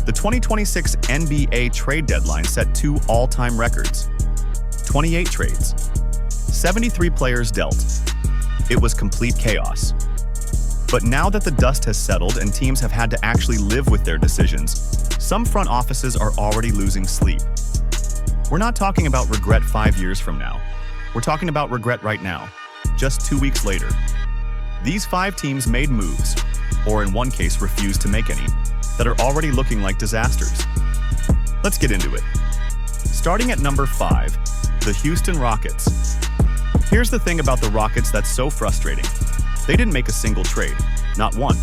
The 2026 NBA trade deadline set two all-time records: 28 trades, 73 players dealt. It was complete chaos. But now that the dust has settled and teams have had to actually live with their decisions, some front offices are already losing sleep. We're not talking about regret 5 years from now. We're talking about regret right now, just 2 weeks later. These 5 teams made moves, or in one case refused to make any, that are already looking like disasters. Let's get into it. Starting at number 5, the Houston Rockets. Here's the thing about the Rockets that's so frustrating. They didn't make a single trade, not one.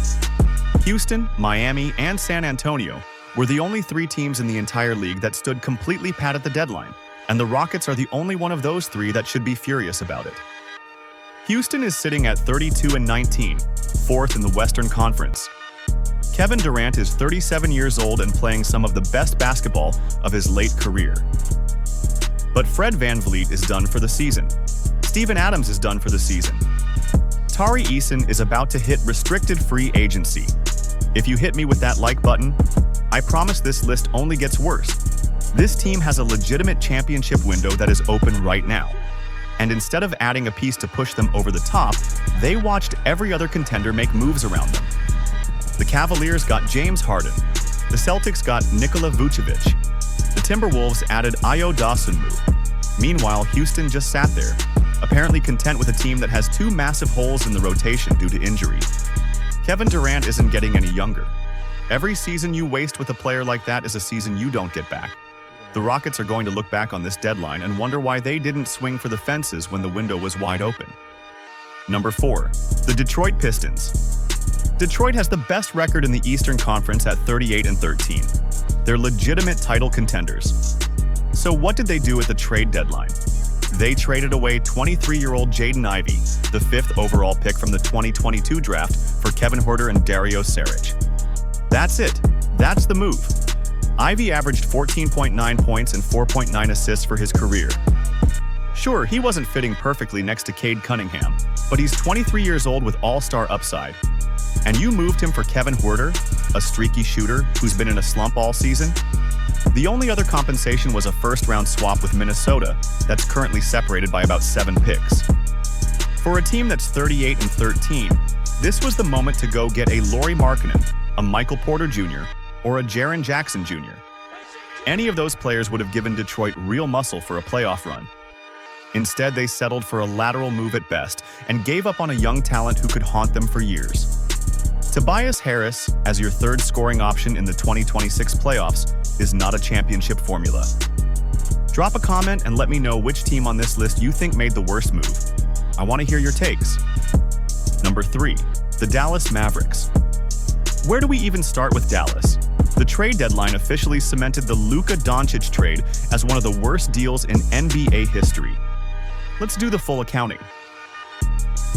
Houston, Miami, and San Antonio were the only 3 teams in the entire league that stood completely pat at the deadline, and the Rockets are the only one of those 3 that should be furious about it. Houston is sitting at 32-19, 4th in the Western Conference. Kevin Durant is 37 years old and playing some of the best basketball of his late career. But Fred VanVleet is done for the season. Steven Adams is done for the season. Tari Eason is about to hit restricted free agency. If you hit me with that like button, I promise this list only gets worse. This team has a legitimate championship window that is open right now. And instead of adding a piece to push them over the top, they watched every other contender make moves around them. The Cavaliers got James Harden. The Celtics got Nikola Vucevic. The Timberwolves added Ayo Dosunmu. Meanwhile, Houston just sat there, apparently content with a team that has 2 massive holes in the rotation due to injury. Kevin Durant isn't getting any younger. Every season you waste with a player like that is a season you don't get back. The Rockets are going to look back on this deadline and wonder why they didn't swing for the fences when the window was wide open. Number 4, the Detroit Pistons. Detroit has the best record in the Eastern Conference at 38-13. They're legitimate title contenders. So what did they do at the trade deadline? They traded away 23-year-old Jaden Ivey, the 5th overall pick from the 2022 draft, for Kevin Huerter and Dario Saric. That's it. That's the move. Ivey averaged 14.9 points and 4.9 assists for his career. Sure, he wasn't fitting perfectly next to Cade Cunningham, but he's 23 years old with all-star upside. And you moved him for Kevin Huerter, a streaky shooter who's been in a slump all season? The only other compensation was a first-round swap with Minnesota that's currently separated by about 7 picks. For a team that's 38-13, this was the moment to go get a Lauri Markkanen, a Michael Porter Jr., or a Jaren Jackson Jr. Any of those players would have given Detroit real muscle for a playoff run. Instead, they settled for a lateral move at best and gave up on a young talent who could haunt them for years. Tobias Harris, as your 3rd scoring option in the 2026 playoffs, is not a championship formula. Drop a comment and let me know which team on this list you think made the worst move. I want to hear your takes. Number 3, the Dallas Mavericks. Where do we even start with Dallas? The trade deadline officially cemented the Luka Doncic trade as one of the worst deals in NBA history. Let's do the full accounting.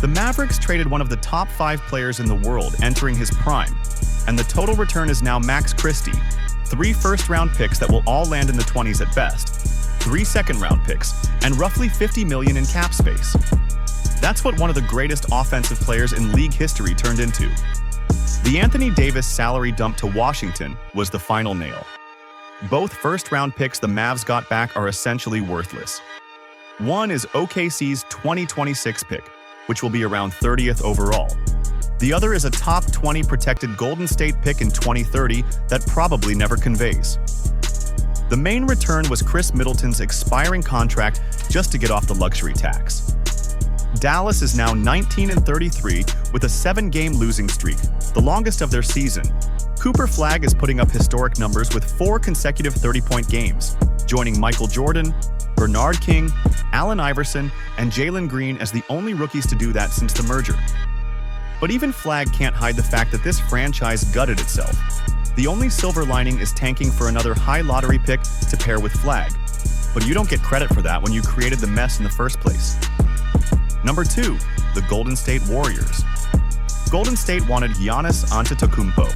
The Mavericks traded one of the top 5 players in the world entering his prime, and the total return is now Max Christie, 3 first-round picks that will all land in the 20s at best, 3 second-round picks, and roughly $50 million in cap space. That's what one of the greatest offensive players in league history turned into. The Anthony Davis salary dump to Washington was the final nail. Both first-round picks the Mavs got back are essentially worthless. One is OKC's 2026 pick, which will be around 30th overall. The other is a top 20 protected Golden State pick in 2030 that probably never conveys. The main return was Chris Middleton's expiring contract just to get off the luxury tax. Dallas is now 19-33 with a 7-game losing streak, the longest of their season. Cooper Flagg is putting up historic numbers with 4 consecutive 30-point games, joining Michael Jordan, Bernard King, Allen Iverson, and Jalen Green as the only rookies to do that since the merger. But even Flagg can't hide the fact that this franchise gutted itself. The only silver lining is tanking for another high lottery pick to pair with Flagg. But you don't get credit for that when you created the mess in the first place. Number 2, the Golden State Warriors. Golden State wanted Giannis Antetokounmpo.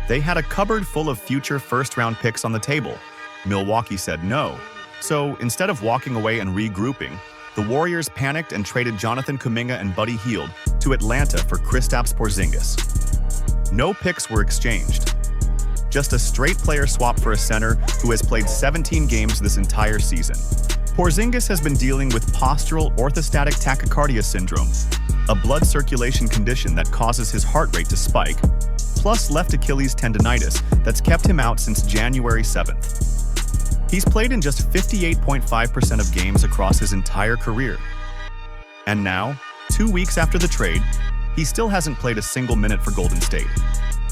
They had a cupboard full of future first-round picks on the table. Milwaukee said no. So instead of walking away and regrouping, the Warriors panicked and traded Jonathan Kuminga and Buddy Hield to Atlanta for Kristaps Porzingis. No picks were exchanged. just a straight player swap for a center who has played 17 games this entire season. Porzingis has been dealing with postural orthostatic tachycardia syndrome, a blood circulation condition that causes his heart rate to spike, plus left Achilles tendonitis that's kept him out since January 7th. He's played in just 58.5% of games across his entire career. And now, 2 weeks after the trade, he still hasn't played a single minute for Golden State.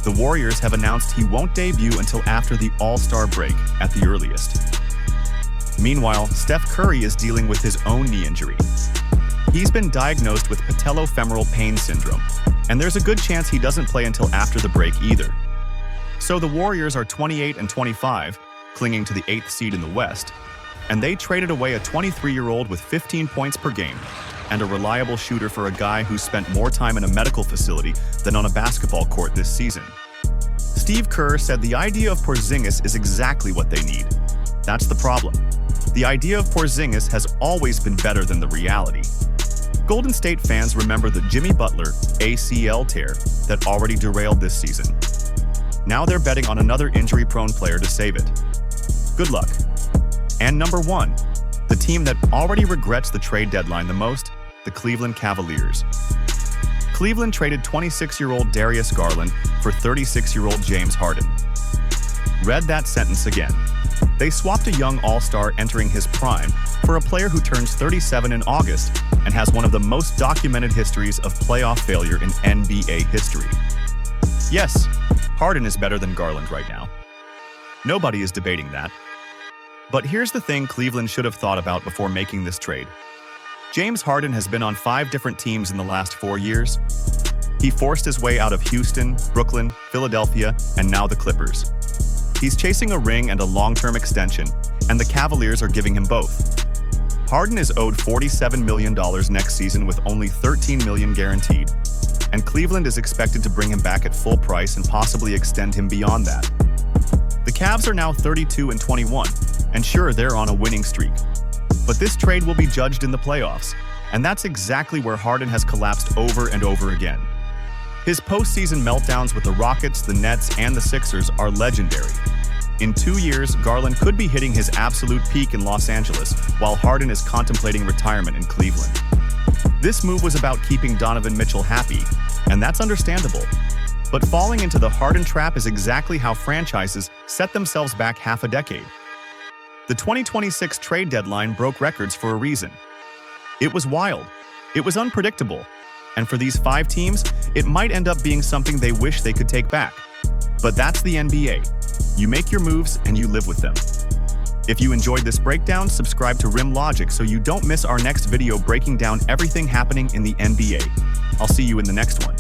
The Warriors have announced he won't debut until after the All-Star break at the earliest. Meanwhile, Steph Curry is dealing with his own knee injury. He's been diagnosed with patellofemoral pain syndrome, and there's a good chance he doesn't play until after the break either. So the Warriors are 28-25, clinging to the 8th seed in the West, and they traded away a 23-year-old with 15 points per game and a reliable shooter for a guy who spent more time in a medical facility than on a basketball court this season. Steve Kerr said the idea of Porzingis is exactly what they need. That's the problem. The idea of Porzingis has always been better than the reality. Golden State fans remember the Jimmy Butler ACL tear that already derailed this season. Now they're betting on another injury-prone player to save it. Good luck. And number 1, the team that already regrets the trade deadline the most, the Cleveland Cavaliers. Cleveland traded 26-year-old Darius Garland for 36-year-old James Harden. Read that sentence again. They swapped a young all-star entering his prime for a player who turns 37 in August and has one of the most documented histories of playoff failure in NBA history. Yes, Harden is better than Garland right now. Nobody is debating that. But here's the thing Cleveland should have thought about before making this trade. James Harden has been on 5 different teams in the last 4 years. He forced his way out of Houston, Brooklyn, Philadelphia, and now the Clippers. He's chasing a ring and a long-term extension, and the Cavaliers are giving him both. Harden is owed $47 million next season with only $13 million guaranteed, and Cleveland is expected to bring him back at full price and possibly extend him beyond that. The Cavs are now 32-21, and sure, they're on a winning streak. But this trade will be judged in the playoffs, and that's exactly where Harden has collapsed over and over again. His postseason meltdowns with the Rockets, the Nets, and the Sixers are legendary. In 2 years, Garland could be hitting his absolute peak in Los Angeles, while Harden is contemplating retirement in Cleveland. This move was about keeping Donovan Mitchell happy, and that's understandable. But falling into the Harden trap is exactly how franchises set themselves back half a decade. The 2026 trade deadline broke records for a reason. It was wild. It was unpredictable. And for these 5 teams, it might end up being something they wish they could take back. But that's the NBA. You make your moves and you live with them. If you enjoyed this breakdown, subscribe to Rim Logic so you don't miss our next video breaking down everything happening in the NBA. I'll see you in the next one.